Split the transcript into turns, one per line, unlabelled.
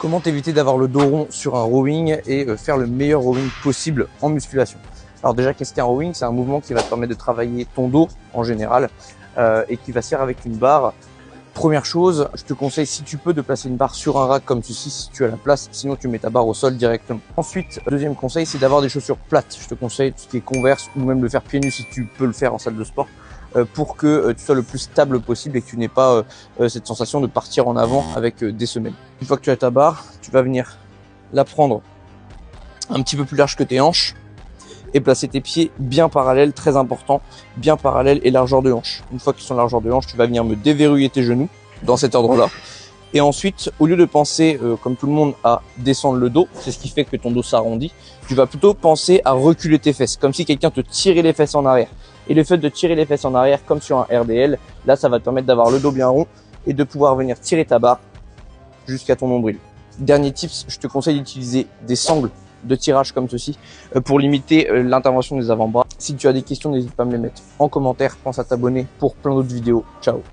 Comment t'éviter d'avoir le dos rond sur un rowing et faire le meilleur rowing possible en musculation? Alors déjà, qu'est-ce qu'un rowing? C'est un mouvement qui va te permettre de travailler ton dos en général et qui va se faire avec une barre. Première chose, je te conseille, si tu peux, de placer une barre sur un rack comme ceci si tu as la place, sinon tu mets ta barre au sol directement. Ensuite, deuxième conseil, c'est d'avoir des chaussures plates. Je te conseille tout ce qui est Converse ou même de faire pieds nus si tu peux le faire en salle de sport pour que tu sois le plus stable possible et que tu n'aies pas cette sensation de partir en avant avec des semelles. Une fois que tu as ta barre, tu vas venir la prendre un petit peu plus large que tes hanches et placer tes pieds bien parallèles, très important, bien parallèles et largeur de hanche. Une fois qu'ils sont largeur de hanche, tu vas venir me déverrouiller tes genoux dans cet ordre-là. Et ensuite, au lieu de penser, comme tout le monde, à descendre le dos, c'est ce qui fait que ton dos s'arrondit, tu vas plutôt penser à reculer tes fesses, comme si quelqu'un te tirait les fesses en arrière. Et le fait de tirer les fesses en arrière, comme sur un RDL, là, ça va te permettre d'avoir le dos bien rond et de pouvoir venir tirer ta barre jusqu'à ton nombril. Dernier tips, je te conseille d'utiliser des sangles de tirage comme ceci pour limiter l'intervention des avant-bras. Si tu as des questions, n'hésite pas à me les mettre en commentaire. Pense à t'abonner pour plein d'autres vidéos. Ciao.